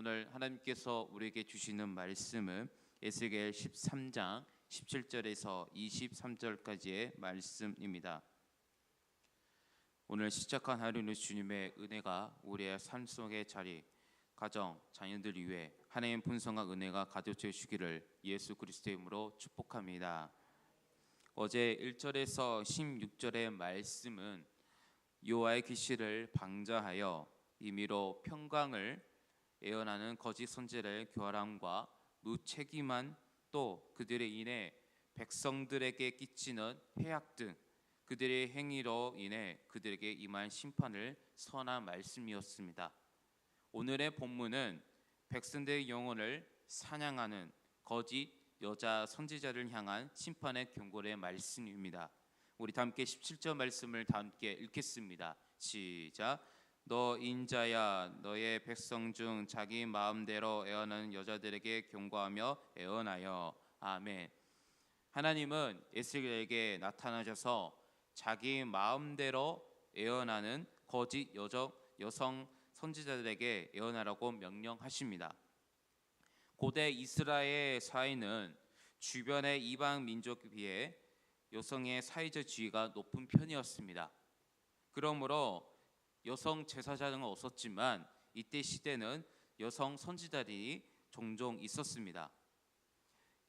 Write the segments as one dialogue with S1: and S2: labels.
S1: 오늘 하나님께서 우리에게 주시는 말씀은 에스겔 13장 17절에서 23절까지의 말씀입니다. 오늘 시작한 하루는 주님의 은혜가 우리의 삶 속의 자리, 가정, 자녀들 위해 하나님의 풍성한 은혜가 가득 주시기를 예수 그리스도의 이름으로 축복합니다. 어제 1절에서 16절의 말씀은 여호와의 계시를 방자하여 임의로 평강을 예언하는 거짓 선지자의 교활함과 무책임한 또 그들의 인해 백성들에게 끼치는 해악 등 그들의 행위로 인해 그들에게 임할 심판을 선한 말씀이었습니다. 오늘의 본문은 백성들의 영혼을 사냥하는 거짓 여자 선지자를 향한 심판의 경고의 말씀입니다. 우리 다 함께 17절 말씀을 다 함께 읽겠습니다. 시작. 너 인자야, 너의 백성 중 자기 마음대로 애언하는 여자들에게 경고하며 애언하여. 아멘. 하나님은 에스겔에게 나타나셔서 자기 마음대로 애언하는 거짓 여성 선지자들에게 애언하라고 명령하십니다. 고대 이스라엘 사회는 주변의 이방 민족에 비해 여성의 사회적 지위가 높은 편이었습니다. 그러므로 여성 제사장은 없었지만 이때 시대는 여성 선지자들이 종종 있었습니다.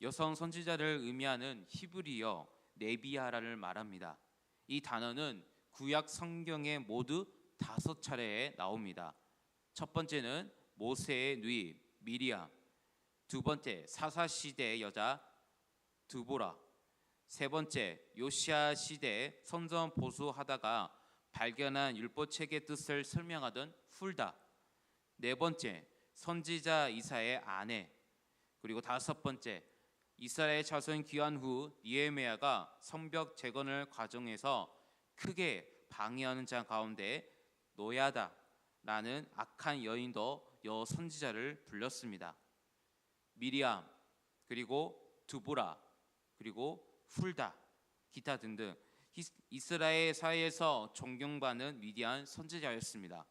S1: 여성 선지자를 의미하는 히브리어 네비아라를 말합니다. 이 단어는 구약 성경에 모두 5차례에 나옵니다. 첫 번째는 모세의 누이 미리암, 두 번째 사사시대의 여자 드보라, 세 번째 요시야 시대에 선전 보수하다가 발견한 율법책의 뜻을 설명하던 훌다, 네 번째 선지자 이사의 아내, 그리고 다섯 번째 이스라엘 자손 귀환 후 니헤미야가 성벽 재건을 과정에서 크게 방해하는 자 가운데 노야다라는 악한 여인도 여선지자를 불렀습니다. 미리암, 그리고 두보라, 그리고 훌다, 기타 등등 이스라엘 사회에서 존경받는 위대한 선지자였습니다.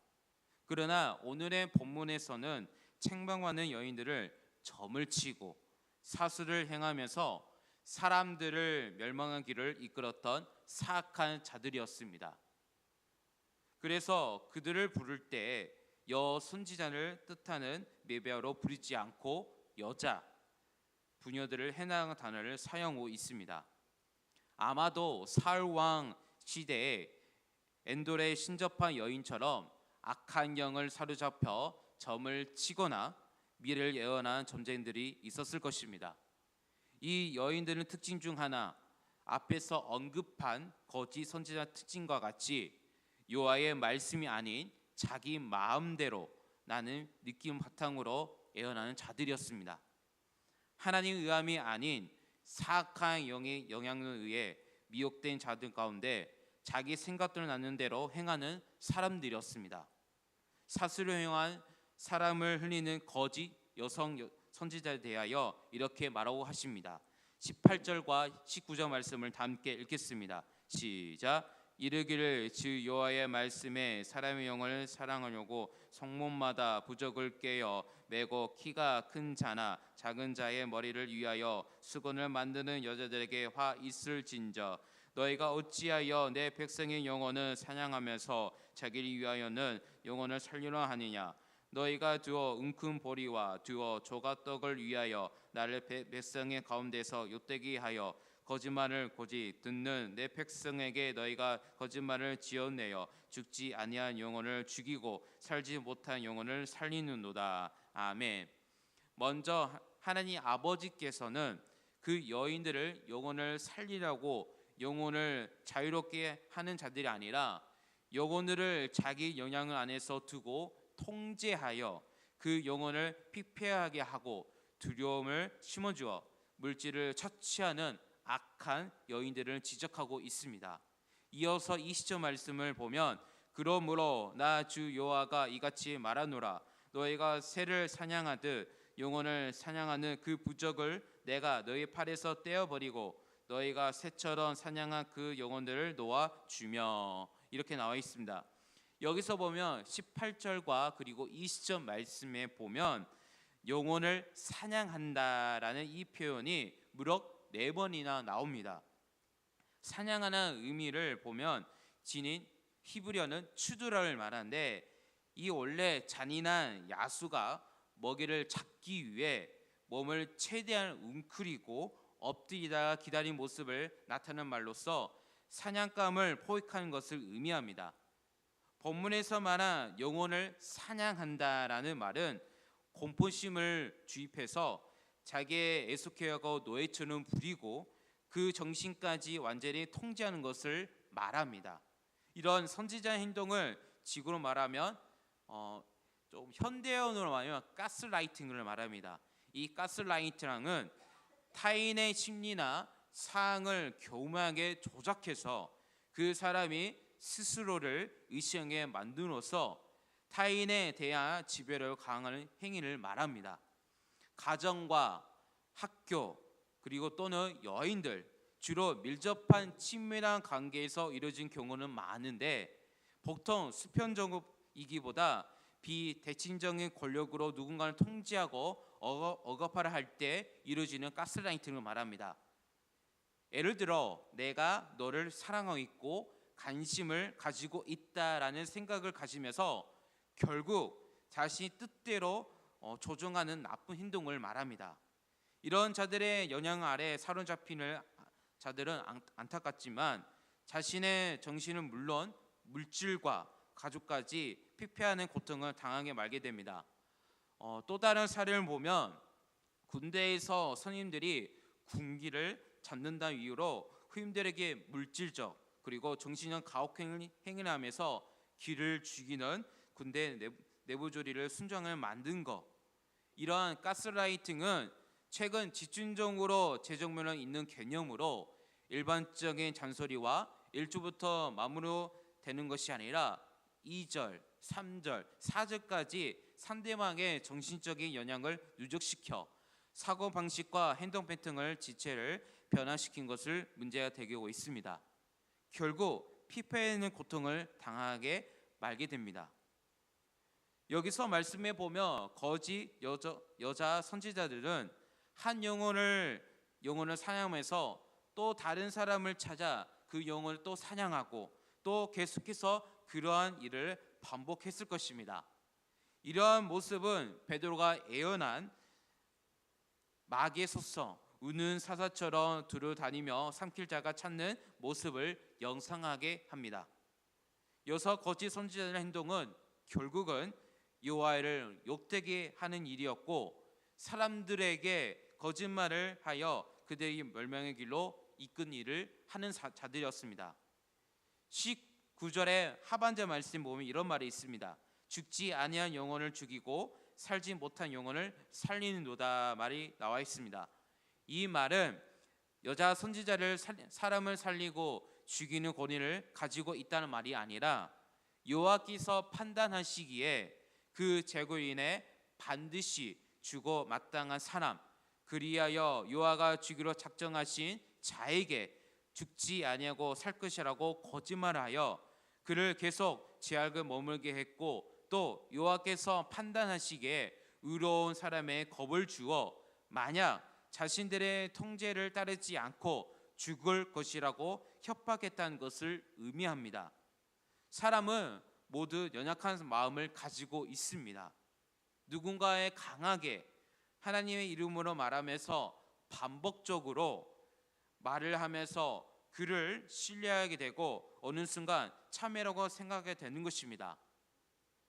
S1: 그러나 오늘의 본문에서는 책망하는 여인들을 점을 치고 사수를 행하면서 사람들을 멸망한 길을 이끌었던 사악한 자들이었습니다. 그래서 그들을 부를 때 여선지자를 뜻하는 메비아로 부르지 않고 여자, 부녀들을 해당하는 단어를 사용하고 있습니다. 아마도 사울왕 시대에 엔돌에 신접한 여인처럼 악한 영을 사로잡혀 점을 치거나 미래를 예언한 점쟁이들이 있었을 것입니다. 이 여인들의 특징 중 하나, 앞에서 언급한 거짓 선지자 특징과 같이 여호와의 말씀이 아닌 자기 마음대로 나는 느낌 바탕으로 예언하는 자들이었습니다. 하나님의 의함이 아닌 사악한 영의 영향에 의해 미혹된 자들 가운데 자기 생각대로 나는 대로 행하는 사람들이었습니다. 사수를 행한 사람을 흘리는 거짓 여성 선지자에 대하여 이렇게 말하고 하십니다. 18절과 19절 말씀을 다 함께 읽겠습니다. 시작. 이르기를 주 여호와의 말씀에 사람의 영을 사랑하려고 성문마다 부적을 깨어 매고 키가 큰 자나 작은 자의 머리를 위하여 수건을 만드는 여자들에게 화 있을진저 너희가 어찌하여 내 백성의 영혼을 사냥하면서 자기를 위하여는 영혼을 살리려 하느냐. 너희가 두어 은큼 보리와 두어 조각떡을 위하여 나를 백성의 가운데서 욕되게 하여 거짓말을 고지 듣는 내 백성에게 너희가 거짓말을 지어내어 죽지 아니한 영혼을 죽이고 살지 못한 영혼을 살리는도다. 아멘. 먼저 하나님 아버지께서는 그 여인들을 영혼을 살리라고 영혼을 자유롭게 하는 자들이 아니라 영혼들을 자기 영향 안에서 두고 통제하여 그 영혼을 피폐하게 하고 두려움을 심어주어 물질을 처치하는 악한 여인들을 지적하고 있습니다. 이어서 20절 말씀을 보면 그러므로 나 주 여호와가 이같이 말하노라. 너희가 새를 사냥하듯 영혼을 사냥하는 그 부적을 내가 너희 팔에서 떼어버리고 너희가 새처럼 사냥한 그 영혼들을 놓아 주며. 이렇게 나와 있습니다. 여기서 보면 18절과 그리고 20절 말씀에 보면 영혼을 사냥한다라는 이 표현이 무려 4번이나 나옵니다. 사냥하는 의미를 보면 진인 히브리어는 추두라를 말하는데, 이 원래 잔인한 야수가 먹이를 잡기 위해 몸을 최대한 웅크리고 엎드리다가 기다린 모습을 나타내는 말로써 사냥감을 포획하는 것을 의미합니다. 본문에서 말한 영혼을 사냥한다라는 말은 공포심을 주입해서 자기의 애속해하고 노예처럼 부리고 그 정신까지 완전히 통제하는 것을 말합니다. 이런 선지자의 행동을 지구로 말하면 좀 현대언어로 말하면 가스라이팅을 말합니다. 이 가스라이팅은 타인의 심리나 상황을 교묘하게 조작해서 그 사람이 스스로를 의심하게 만들어서 타인에 대한 지배를 강화하는 행위를 말합니다. 가정과 학교 그리고 또는 여인들, 주로 밀접한 친밀한 관계에서 이루어진 경우는 많은데, 보통 수평적이기보다 비대칭적인 권력으로 누군가를 통제하고 억압하려 할 때 이루어지는 가스라이팅을 말합니다. 예를 들어 내가 너를 사랑하고 있고 관심을 가지고 있다라는 생각을 가지면서 결국 자신이 뜻대로 조종하는 나쁜 행동을 말합니다. 이런 자들의 영향 아래 사로잡히는 자들은 안타깝지만 자신의 정신은 물론 물질과 가족까지 피폐하는 고통을 당하게 말게 됩니다. 또 다른 사례를 보면 군대에서 선임들이 군기를 잡는다는 이유로 후임들에게 물질적 그리고 정신적 가혹행위를 하면서 기를 죽이는 군대 내부조리를 순정을 만든 것, 이러한 가스라이팅은 최근 집중적으로 재정면에 있는 개념으로 일반적인 잔소리와 1주부터 마무리되는 것이 아니라 2절, 3절, 4절까지 상대방의 정신적인 영향을 누적시켜 사고방식과 행동 패턴을 지체를 변화시킨 것을 문제가 되고 있습니다. 결국 피폐하는 고통을 당하게 말게 됩니다. 여기서 말씀해 보면 거짓 여자 선지자들은 한 영혼을 사냥하면서 또 다른 사람을 찾아 그 영혼을 또 사냥하고 또 계속해서 그러한 일을 반복했을 것입니다. 이러한 모습은 베드로가 예언한 마귀의 속성, 우는 사자처럼 두루 다니며 삼킬 자가 찾는 모습을 연상하게 합니다. 여서 거짓 선지자들의 행동은 결국은 여호와를 욕되게 하는 일이었고, 사람들에게 거짓말을 하여 그들의 멸망의 길로 이끈 일을 하는 자들이었습니다. 19절의 하반절 말씀 보면 이런 말이 있습니다. 죽지 아니한 영혼을 죽이고 살지 못한 영혼을 살리는도다 말이 나와 있습니다. 이 말은 여자 선지자를 사람을 살리고 죽이는 권위를 가지고 있다는 말이 아니라 여호와께서 판단하시기에 그 재고인에 반드시 죽어 마땅한 사람, 그리하여 여호와가 죽이로 작정하신 자에게 죽지 아니하고 살 것이라고 거짓말하여 그를 계속 죄악을 머물게 했고, 또 여호와께서 판단하시기에 의로운 사람의 겁을 주어 만약 자신들의 통제를 따르지 않고 죽을 것이라고 협박했다는 것을 의미합니다. 사람은 모두 연약한 마음을 가지고 있습니다. 누군가에 강하게 하나님의 이름으로 말하면서 반복적으로 말을 하면서 그를 신뢰하게 되고 어느 순간 참회라고 생각하게 되는 것입니다.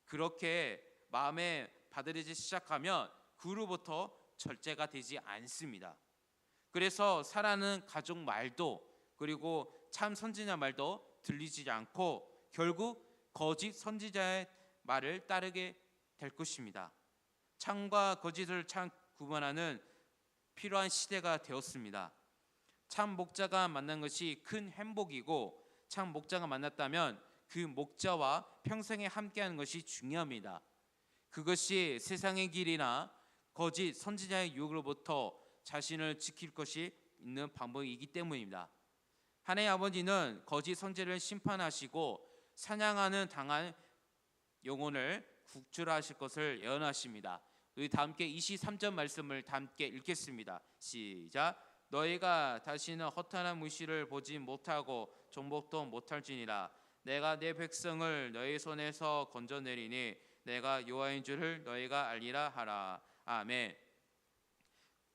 S1: 그렇게 마음에 받아들이기 시작하면 그 후로부터 절제가 되지 않습니다. 그래서 살아가는 가족 말도 그리고 참 선지자 말도 들리지 않고 결국 거짓 선지자의 말을 따르게 될 것입니다. 참과 거짓을 참 구분하는 필요한 시대가 되었습니다. 참 목자가 만난 것이 큰 행복이고, 참 목자가 만났다면 그 목자와 평생에 함께하는 것이 중요합니다. 그것이 세상의 길이나 거짓 선지자의 유혹으로부터 자신을 지킬 것이 있는 방법이기 때문입니다. 하나님 아버지는 거짓 선지자를 심판하시고 사냥하는 당한 영혼을 구출하실 것을 예언하십니다. 우리 다 함께 23절 말씀을 다 함께 읽겠습니다. 시작. 너희가 다시는 허탄한 무시를 보지 못하고 정복도 못할지니라. 내가 내 백성을 너희 손에서 건져내리니 내가 여호와인 줄을 너희가 알리라 하라. 아멘.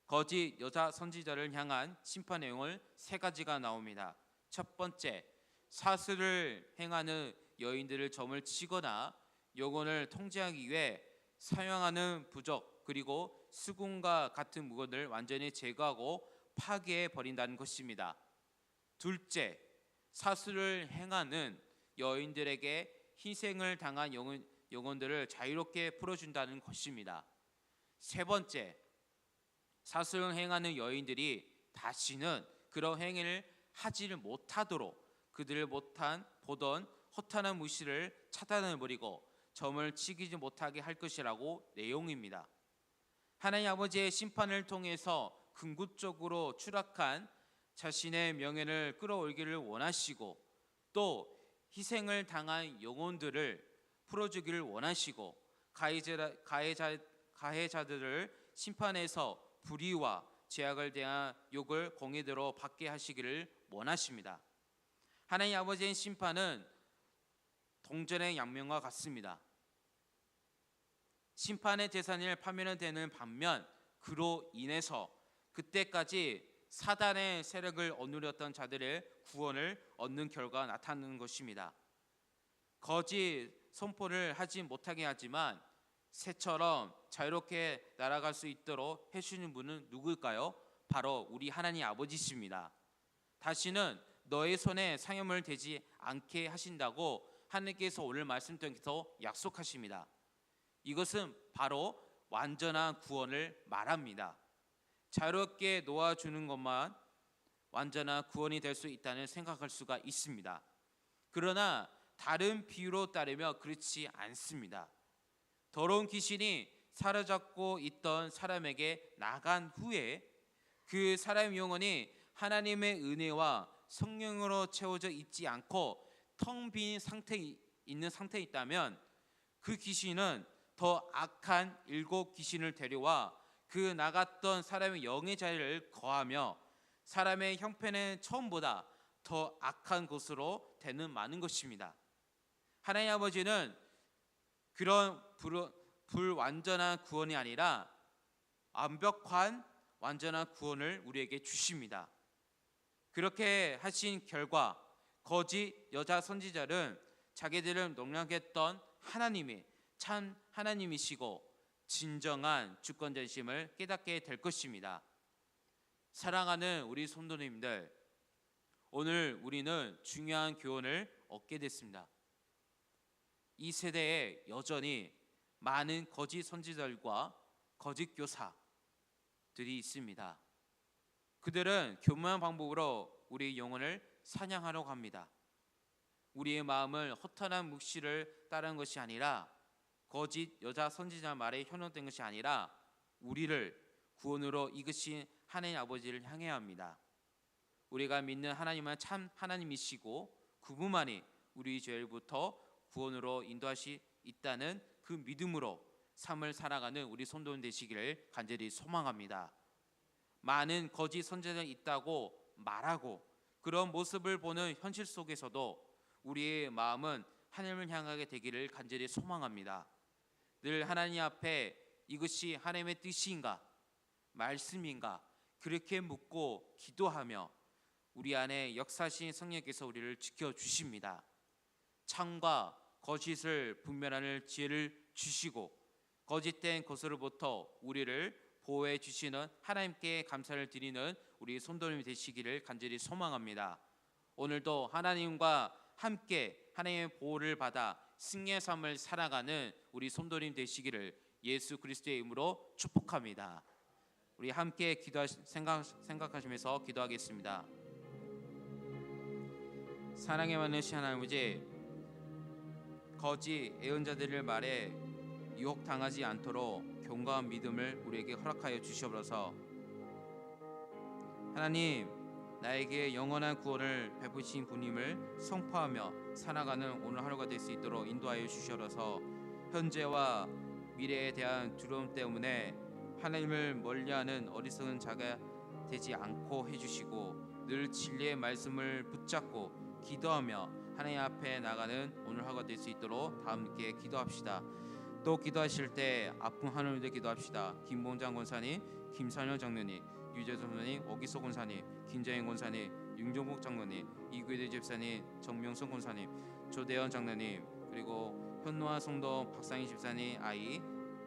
S1: 거짓 여자 선지자를 향한 심판 내용을 세 가지가 나옵니다. 첫 번째, 사슬을 행하는 여인들을 점을 치거나 영혼을 통제하기 위해 사용하는 부적 그리고 수군과 같은 물건을 완전히 제거하고 파괴해 버린다는 것입니다. 둘째, 사슬을 행하는 여인들에게 희생을 당한 영혼들을 자유롭게 풀어준다는 것입니다. 세 번째, 사슬을 행하는 여인들이 다시는 그런 행위를 하지를 못하도록 그들을 보던 허탄한 무시를 차단해버리고 점을 치지 못하게 할 것이라고 내용입니다. 하나님 아버지의 심판을 통해서 궁극적으로 추락한 자신의 명예를 끌어올기를 원하시고 또 희생을 당한 영혼들을 풀어주기를 원하시고 가해자들을 심판해서 불의와 죄악을 대한 욕을 공의대로 받게 하시기를 원하십니다. 하나님 아버지의 심판은 동전의 양면과 같습니다. 심판의 대상을 파멸되는 반면 그로 인해서 그때까지 사단의 세력을 억누렸던 자들의 구원을 얻는 결과가 나타나는 것입니다. 거짓 선포를 하지 못하게 하지만 새처럼 자유롭게 날아갈 수 있도록 해주시는 분은 누구일까요? 바로 우리 하나님 아버지십니다. 다시는 너의 손에 상여물 되지 않게 하신다고 하나님께서 오늘 말씀 통해서 약속하십니다. 이것은 바로 완전한 구원을 말합니다. 자유롭게 놓아주는 것만 완전한 구원이 될 수 있다는 생각할 수가 있습니다. 그러나 다른 비유로 따르면 그렇지 않습니다. 더러운 귀신이 사로잡고 있던 사람에게 나간 후에 그 사람의 영혼이 하나님의 은혜와 성령으로 채워져 있지 않고 텅 빈 상태에 있다면 그 귀신은 더 악한 7 귀신을 데려와 그 나갔던 사람의 영의 자리를 거하며 사람의 형편은 처음보다 더 악한 것으로 되는 많은 것입니다. 하나님 아버지는 그런 불완전한 구원이 아니라 완벽한 완전한 구원을 우리에게 주십니다. 그렇게 하신 결과 거짓 여자 선지자는 자기들을 농락했던 하나님이 참 하나님이시고 진정한 주권자심을 깨닫게 될 것입니다. 사랑하는 우리 성도님들, 오늘 우리는 중요한 교훈을 얻게 됐습니다. 이 세대에 여전히 많은 거짓 선지자들과 거짓 교사들이 있습니다. 그들은 교묘한 방법으로 우리의 영혼을 사냥하려고 합니다. 우리의 마음을 허탄한 묵시를 따르는 것이 아니라 거짓 여자 선지자 말에 현혹된 것이 아니라 우리를 구원으로 이끄신 하나님 아버지를 향해야 합니다. 우리가 믿는 하나님은 참 하나님이시고 그분만이 우리 죄로부터 구원으로 인도하시 있다는 그 믿음으로 삶을 살아가는 우리 성도님 되시기를 간절히 소망합니다. 많은 거짓 선지자들이 있다고 말하고 그런 모습을 보는 현실 속에서도 우리의 마음은 하나님을 향하게 되기를 간절히 소망합니다. 늘 하나님 앞에 이것이 하나님의 뜻인가 말씀인가 그렇게 묻고 기도하며 우리 안에 역사하신 성령께서 우리를 지켜주십니다. 참과 거짓을 분별하는 지혜를 주시고 거짓된 것으로부터 우리를 보호해 주시는 하나님께 감사를 드리는 우리 성도님이 되시기를 간절히 소망합니다. 오늘도 하나님과 함께 하나님의 보호를 받아 승리의 삶을 살아가는 우리 성도님 되시기를 예수 그리스도의 이름으로 축복합니다. 우리 함께 생각하시면서 기도하겠습니다. 사랑에 많으신 하나님 아버지, 거짓 예언자들의 말에 유혹당하지 않도록 견고한 믿음을 우리에게 허락하여 주시옵소서. 하나님, 나에게 영원한 구원을 베푸신 분임을 선포하며 살아가는 오늘 하루가 될 수 있도록 인도하여 주시옵소서. 현재와 미래에 대한 두려움 때문에 하나님을 멀리하는 어리석은 자가 되지 않고 해주시고 늘 진리의 말씀을 붙잡고 기도하며 하나님 앞에 나가는 오늘 하루가 될 수 있도록 다 함께 기도합시다. 또 기도하실 때 아픈 하나님을 위해 기도합시다. 김봉장 권사님, 김선영 장로님, 유재선 권사님, 오기소 권사님, 김재인 권사님, 윤종국 장로님, 이규대 집사님, 정명선 권사님, 조대현 장로님, 그리고 현노아 성도 박상희 집사님 아이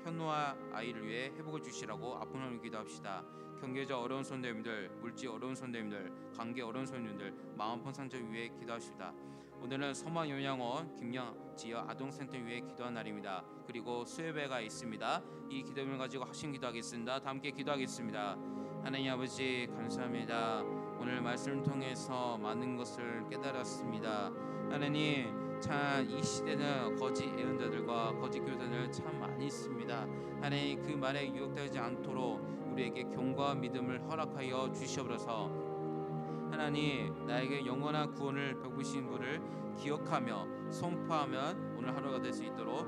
S1: 현노아 아이를 위해 회복을 주시라고 아픈 하나님 기도합시다. 경제적 어려운 손님들, 물질 어려운 손님들, 관계 어려운 손님들, 마음 아픈 상처 위해 기도합시다. 오늘은 서마 요양원 김영 지역 아동센터 위해 기도한 날입니다. 그리고 수요배가 있습니다. 이 기도를 가지고 학신 기도하겠습니다. 다 함께 기도하겠습니다. 하나님 아버지 감사합니다. 오늘 말씀을 통해서 많은 것을 깨달았습니다. 하나님 참 이 시대는 거짓 예언자들과 거짓 교사들 참 많이 있습니다. 하나님 그 말에 유혹되지 않도록 우리에게 경과 믿음을 허락하여 주시옵소서. 하나님 나에게 영원한 구원을 베푸신 분을 기억하며 선포하면 오늘 하루가 될 수 있도록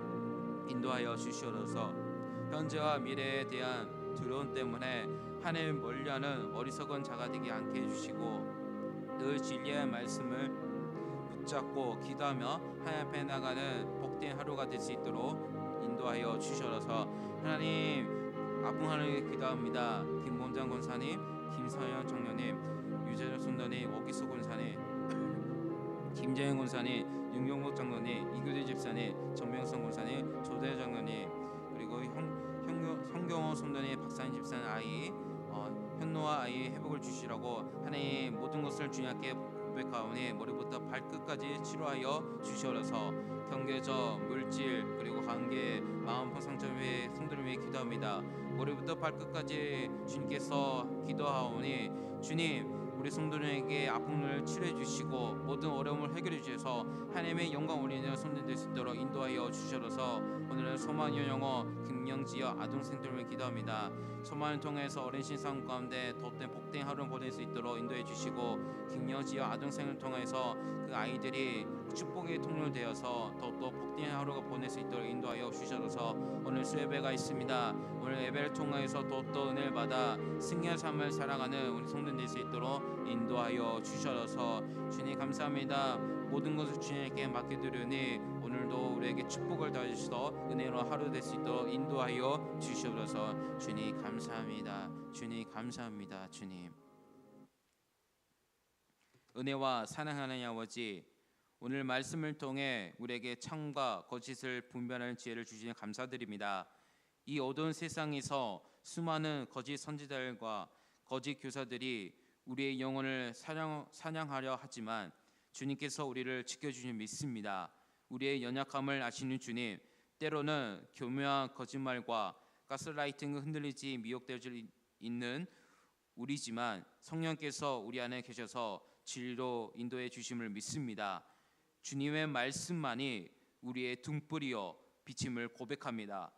S1: 인도하여 주시옵소서. 현재와 미래에 대한 두려움 때문에 하나님 멀리하는 어리석은 자가 되지 않게 해주시고 늘 진리의 말씀을 붙잡고 기도하며 하나님 앞에 나가는 복된 하루가 될 수 있도록 인도하여 주시옵소서. 하나님 아픈 하나님 기도합니다. 김봉장 권사님, 김서현 장로님, 유재열 선도님, 오기수 권사님, 김재현 권사님, 윤경록 장로님, 이규대 집사님, 정명선 권사님, 조대 장로님, 그리고 현경호 선도님, 박사님 집사님 아이 현노아 아이 회복을 주시라고 하나님 모든 것을 주님께 고백하오니 머리부터 발끝까지 치료하여 주시옵소서. 경제적 물질 그리고 관계 마음 상처 위에 성도를 위해 기도합니다. 머리부터 발끝까지 주님께서 기도하오니 주님 우리 성도들에게 아픔을 치료해 주시고 모든 어려움을 해결해 주셔서 하나님의 영광 올리는 손님 될 수 있도록 인도하여 주셔서 오늘은 소망의 영어 김영지역 아동센터를 위해 기도합니다. 소망을 통해서 어린 신상 가운데 덧된 복된 하루를 보낼 수 있도록 인도해 주시고 김영지역 아동센터를 통해서 그 아이들이 축복의 통로 되어서 더욱더 복된 하루가 보낼 수 있도록 인도하여 주셔서 오늘 수예배가 있습니다. 오늘 예배를 통해서 더욱더 은혜를 받아 승리의 삶을 살아가는 우리 성도들 될 수 있도록 인도하여 주셔서 주님 감사합니다. 모든 것을 주님께 맡겨드리니 오늘도 우리에게 축복을 더하셔서 은혜로 하루 될 수 있도록 인도하여 주시옵소서. 주님 감사합니다. 주님 감사합니다. 주님 은혜와 사랑하는 아버지 오늘 말씀을 통해 우리에게 참과 거짓을 분별하는 지혜를 주시니 감사드립니다. 이 어두운 세상에서 수많은 거짓 선지자들과 거짓 교사들이 우리의 영혼을 사냥하려 하지만 주님께서 우리를 지켜주시는 믿습니다. 우리의 연약함을 아시는 주님, 때로는 교묘한 거짓말과 가스라이팅을 흔들리지 미혹되어 있는 우리지만 성령께서 우리 안에 계셔서 진리로 인도해 주심을 믿습니다. 주님의 말씀만이 우리의 등불이요 비침을 고백합니다.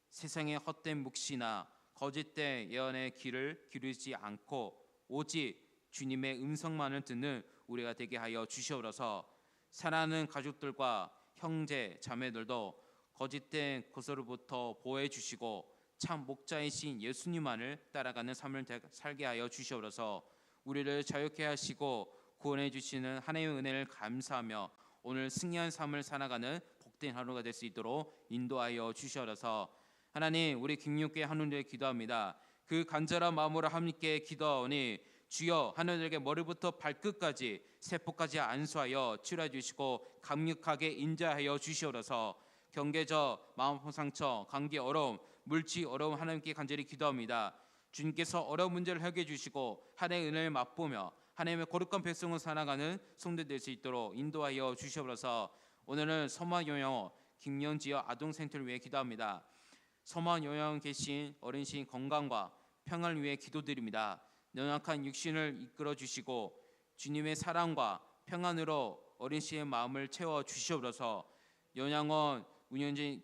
S1: 세상의 헛된 묵시나 거짓된 예언의 귀를 기울이지 않고 오직 주님의 음성만을 듣는 우리가 되게 하여 주시옵소서. 사랑하는 가족들과 형제 자매들도 거짓된 것으로부터 보호해 주시고 참 목자이신 예수님만을 따라가는 삶을 살게 하여 주시옵소서. 우리를 자유케 하시고 구원해 주시는 하나님의 은혜를 감사하며 오늘 승리한 삶을 살아가는 복된 하루가 될 수 있도록 인도하여 주시옵소서. 하나님 우리 김육교회 하나님께 기도합니다. 그 간절한 마음으로 함께 기도하오니 주여 하나님에게 머리부터 발끝까지 세포까지 안수하여 치료해 주시고 강력하게 인자하여 주시옵소서. 경제적 마음 상처 관계 어려움 물질 어려움 하나님께 간절히 기도합니다. 주님께서 어려운 문제를 해결해 주시고 하나님의 은혜를 맛보며 하나님의 거룩한 백성을 살아가는 성도들 될 수 있도록 인도하여 주시옵소서. 오늘은 서마요양원 김영지역 아동센터를 위해 기도합니다. 서마요양원 계신 어린신 건강과 평안을 위해 기도드립니다. 연약한 육신을 이끌어 주시고 주님의 사랑과 평안으로 어린신의 마음을 채워 주시옵소서. 요양원 운영진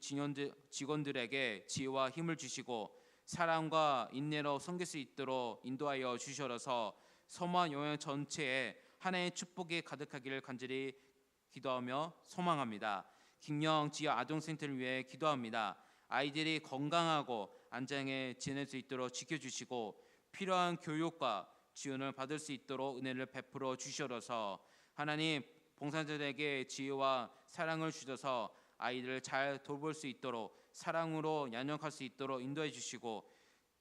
S1: 직원들에게 지혜와 힘을 주시고 사랑과 인내로 섬길 수 있도록 인도하여 주시옵소서. 서마 요양 전체에 하나님의 축복이 가득하기를 간절히 기도하며 소망합니다. 김영 지역 아동센터를 위해 기도합니다. 아이들이 건강하고 안전하게 지낼 수 있도록 지켜주시고 필요한 교육과 지원을 받을 수 있도록 은혜를 베풀어 주시옵소서. 하나님, 봉사자들에게 지혜와 사랑을 주셔서 아이들을 잘 돌볼 수 있도록 사랑으로 양육할 수 있도록 인도해 주시고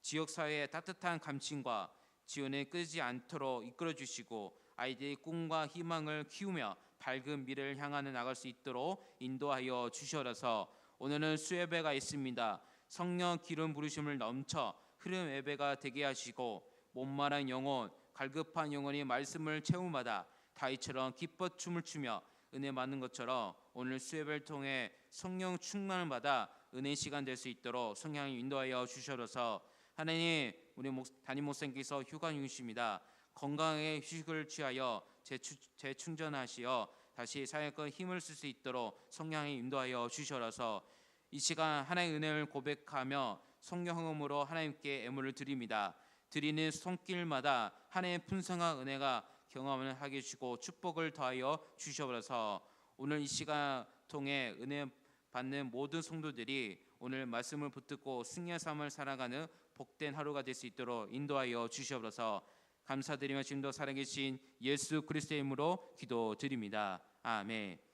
S1: 지역사회의 따뜻한 감침과 지원에 끄지 않도록 이끌어 주시고 아이들의 꿈과 희망을 키우며 밝은 미래를 향하여 나갈 수 있도록 인도하여 주시옵소서. 오늘은 수예배가 있습니다. 성령 기름 부르심을 넘쳐 흐름 예배가 되게 하시고 목마른 영혼, 갈급한 영혼이 말씀을 채움받아 다윗처럼 기뻐 춤을 추며 은혜 받는 것처럼 오늘 수예배를 통해 성령 충만을 받아 은혜 시간 될 수 있도록 성령이 인도하여 주시옵소서. 하나님, 우리 담임 목사님께서 휴가 중이십니다. 건강하게 휴식을 취하여 재충전하시어 다시 사역과 힘을 쓸 수 있도록 성령이 인도하여 주시옵소서. 이 시간 하나님의 은혜를 고백하며 성령음으로 하나님께 애물을 드립니다. 드리는 손길마다 하나님의 풍성한 은혜가 경험을 하게 해주시고 축복을 더하여 주시옵소서. 오늘 이 시간 통해 은혜 받는 모든 성도들이 오늘 말씀을 붙들고 승리의 삶을 살아가는 복된 하루가 될 수 있도록 인도하여 주시옵소서. 감사드리며 지금도 살아계신 예수 그리스도의 이름으로 기도드립니다. 아멘.